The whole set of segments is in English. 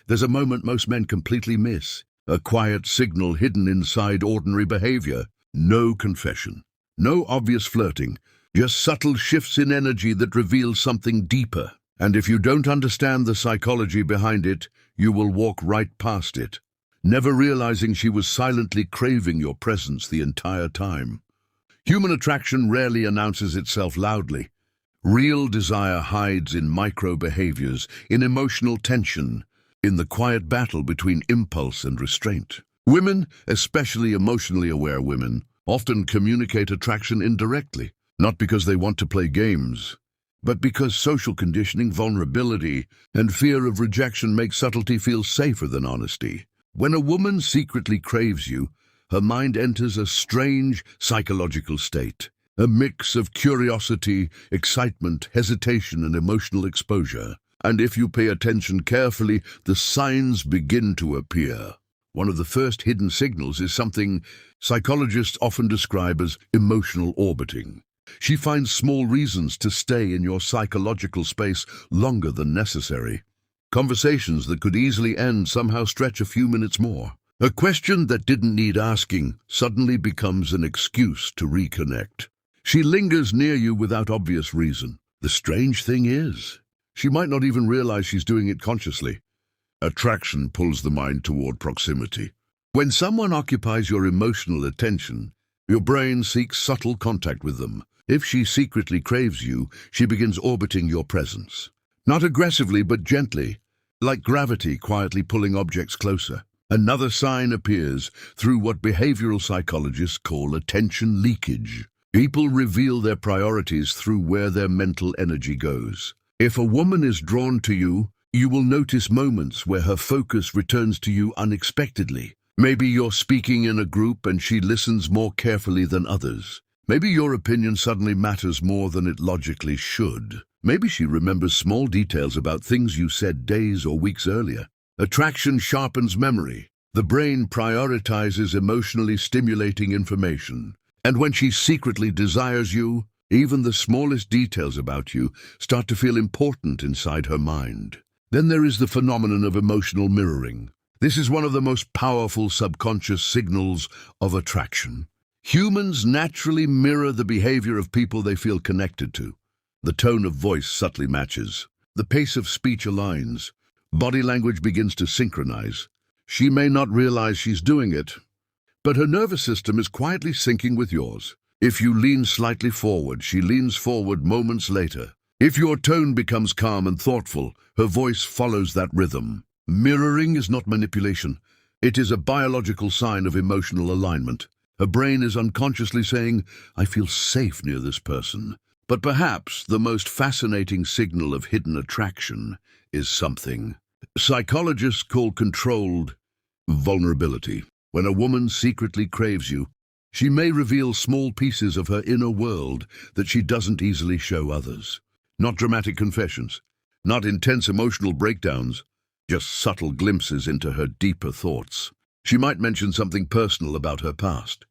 there's a moment most men completely miss. A quiet signal hidden inside ordinary behavior. No confession. No obvious flirting. Just subtle shifts in energy that reveal something deeper. And if you don't understand the psychology behind it, you will walk right past it, never realizing she was silently craving your presence the entire time. Human attraction rarely announces itself loudly. Real desire hides in micro-behaviors, in emotional tension, in the quiet battle between impulse and restraint. Women, especially emotionally aware women, often communicate attraction indirectly, not because they want to play games, but because social conditioning, vulnerability, and fear of rejection make subtlety feel safer than honesty. When a woman secretly craves you, her mind enters a strange psychological state, a mix of curiosity, excitement, hesitation, and emotional exposure. And if you pay attention carefully, the signs begin to appear. One of the first hidden signals is something psychologists often describe as emotional orbiting. She finds small reasons to stay in your psychological space longer than necessary. Conversations that could easily end somehow stretch a few minutes more. A question that didn't need asking suddenly becomes an excuse to reconnect. She lingers near you without obvious reason. The strange thing is, she might not even realize she's doing it consciously. Attraction pulls the mind toward proximity. When someone occupies your emotional attention, your brain seeks subtle contact with them. If she secretly craves you, she begins orbiting your presence. Not aggressively, but gently, like gravity quietly pulling objects closer. Another sign appears through what behavioral psychologists call attention leakage. People reveal their priorities through where their mental energy goes. If a woman is drawn to you, you will notice moments where her focus returns to you unexpectedly. Maybe you're speaking in a group and she listens more carefully than others. Maybe your opinion suddenly matters more than it logically should. Maybe she remembers small details about things you said days or weeks earlier. Attraction sharpens memory. The brain prioritizes emotionally stimulating information. And when she secretly desires you, even the smallest details about you start to feel important inside her mind. Then there is the phenomenon of emotional mirroring. This is one of the most powerful subconscious signals of attraction. Humans naturally mirror the behavior of people they feel connected to. The tone of voice subtly matches. The pace of speech aligns. Body language begins to synchronize. She may not realize she's doing it, but her nervous system is quietly syncing with yours. If you lean slightly forward, she leans forward moments later. If your tone becomes calm and thoughtful, her voice follows that rhythm. Mirroring is not manipulation. It is a biological sign of emotional alignment. Her brain is unconsciously saying, I feel safe near this person. But perhaps the most fascinating signal of hidden attraction is something psychologists call controlled vulnerability. When a woman secretly craves you, she may reveal small pieces of her inner world that she doesn't easily show others. Not dramatic confessions, not intense emotional breakdowns, just subtle glimpses into her deeper thoughts. She might mention something personal about her past,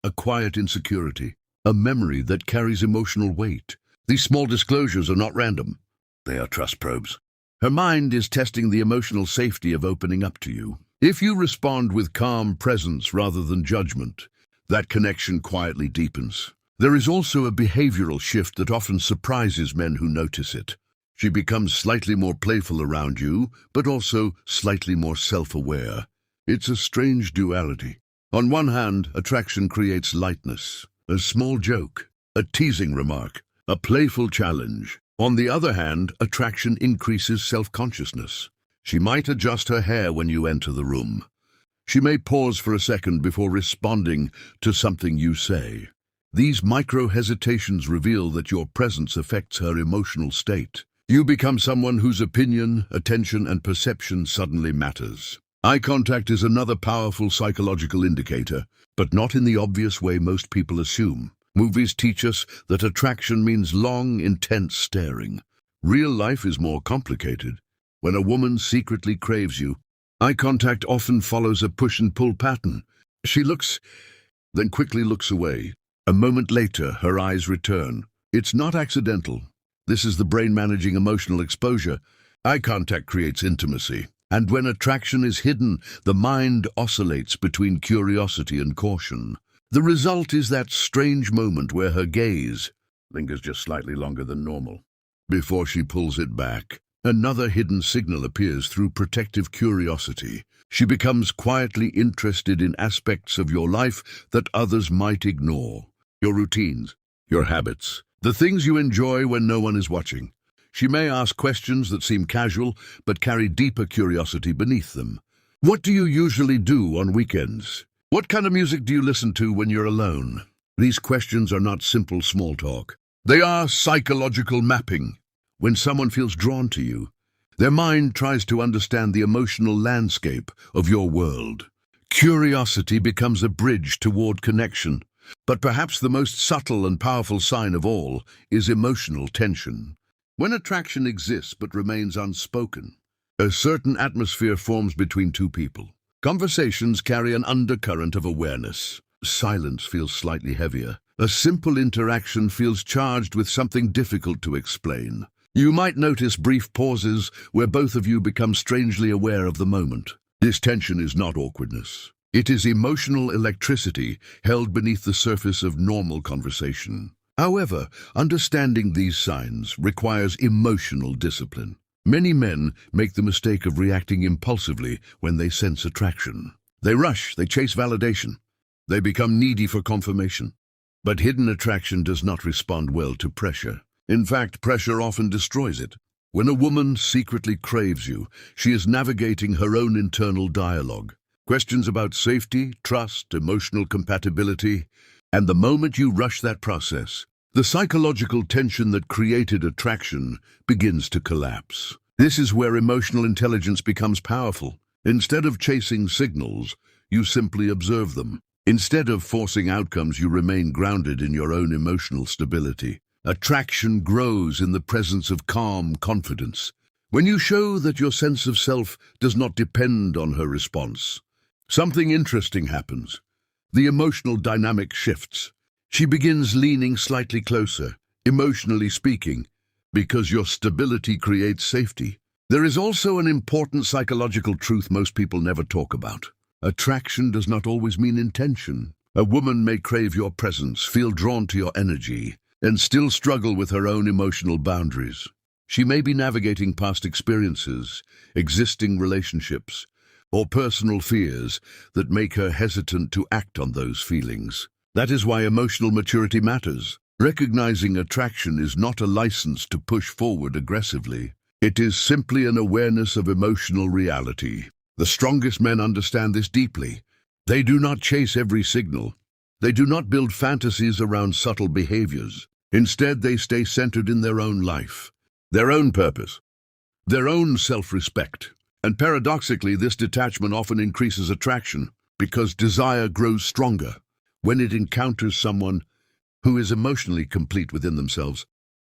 a quiet insecurity, a memory that carries emotional weight. These small disclosures are not random. They are trust probes. Her mind is testing the emotional safety of opening up to you. If you respond with calm presence rather than judgment, that connection quietly deepens. There is also a behavioral shift that often surprises men who notice it. She becomes slightly more playful around you, but also slightly more self-aware. It's a strange duality. On one hand, attraction creates lightness, a small joke, a teasing remark, a playful challenge. On the other hand, attraction increases self-consciousness. She might adjust her hair when you enter the room. She may pause for a second before responding to something you say. These micro-hesitations reveal that your presence affects her emotional state. You become someone whose opinion, attention, and perception suddenly matters. Eye contact is another powerful psychological indicator, but not in the obvious way most people assume. Movies teach us that attraction means long, intense staring. Real life is more complicated. When a woman secretly craves you, eye contact often follows a push-and-pull pattern. She looks, then quickly looks away. A moment later, her eyes return. It's not accidental. This is the brain managing emotional exposure. Eye contact creates intimacy. And when attraction is hidden, the mind oscillates between curiosity and caution. The result is that strange moment where her gaze lingers just slightly longer than normal. Before she pulls it back, another hidden signal appears through protective curiosity. She becomes quietly interested in aspects of your life that others might ignore. Your routines, your habits, the things you enjoy when no one is watching. She may ask questions that seem casual, but carry deeper curiosity beneath them. What do you usually do on weekends? What kind of music do you listen to when you're alone? These questions are not simple small talk. They are psychological mapping. When someone feels drawn to you, their mind tries to understand the emotional landscape of your world. Curiosity becomes a bridge toward connection. But perhaps the most subtle and powerful sign of all is emotional tension. When attraction exists but remains unspoken, a certain atmosphere forms between two people. Conversations carry an undercurrent of awareness. Silence feels slightly heavier. A simple interaction feels charged with something difficult to explain. You might notice brief pauses where both of you become strangely aware of the moment. This tension is not awkwardness. It is emotional electricity held beneath the surface of normal conversation. However, understanding these signs requires emotional discipline. Many men make the mistake of reacting impulsively when they sense attraction. They rush, they chase validation. They become needy for confirmation. But hidden attraction does not respond well to pressure. In fact, pressure often destroys it. When a woman secretly craves you, she is navigating her own internal dialogue. Questions about safety, trust, emotional compatibility, and the moment you rush that process, the psychological tension that created attraction begins to collapse. This is where emotional intelligence becomes powerful. Instead of chasing signals, you simply observe them. Instead of forcing outcomes, you remain grounded in your own emotional stability. Attraction grows in the presence of calm confidence. When you show that your sense of self does not depend on her response, something interesting happens. The emotional dynamic shifts. She begins leaning slightly closer, emotionally speaking, because your stability creates safety. There is also an important psychological truth most people never talk about. Attraction does not always mean intention. A woman may crave your presence, feel drawn to your energy, and still struggle with her own emotional boundaries. She may be navigating past experiences, existing relationships, or personal fears that make her hesitant to act on those feelings. That is why emotional maturity matters. Recognizing attraction is not a license to push forward aggressively. It is simply an awareness of emotional reality. The strongest men understand this deeply. They do not chase every signal. They do not build fantasies around subtle behaviors. Instead, they stay centered in their own life, their own purpose, their own self-respect. And paradoxically, this detachment often increases attraction because desire grows stronger when it encounters someone who is emotionally complete within themselves.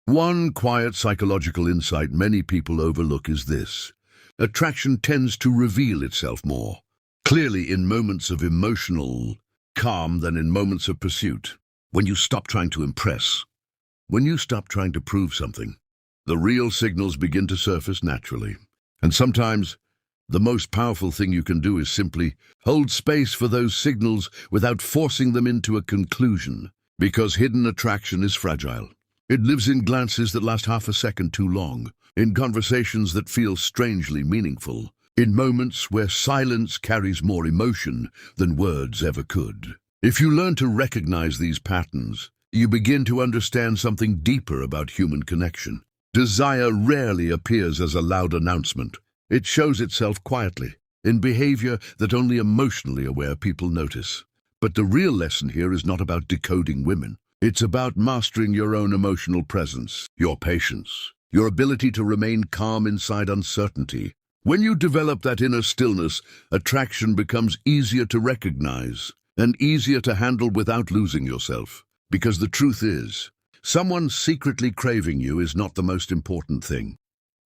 One quiet psychological insight many people overlook is this: attraction tends to reveal itself more clearly in moments of emotional calm than in moments of pursuit. When you stop trying to impress, when you stop trying to prove something, the real signals begin to surface naturally. And sometimes, the most powerful thing you can do is simply hold space for those signals without forcing them into a conclusion, because hidden attraction is fragile. It lives in glances that last half a second too long, in conversations that feel strangely meaningful, in moments where silence carries more emotion than words ever could. If you learn to recognize these patterns, you begin to understand something deeper about human connection. Desire rarely appears as a loud announcement. It shows itself quietly, in behavior that only emotionally aware people notice. But the real lesson here is not about decoding women. It's about mastering your own emotional presence, your patience, your ability to remain calm inside uncertainty. When you develop that inner stillness, attraction becomes easier to recognize and easier to handle without losing yourself. Because the truth is, someone secretly craving you is not the most important thing.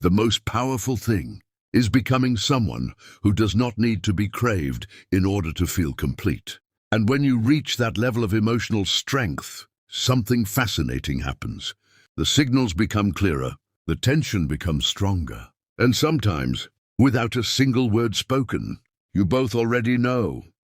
The most powerful thing is becoming someone who does not need to be craved in order to feel complete. And when you reach that level of emotional strength, something fascinating happens. The signals become clearer, the tension becomes stronger, and sometimes without a single word spoken. You both already know.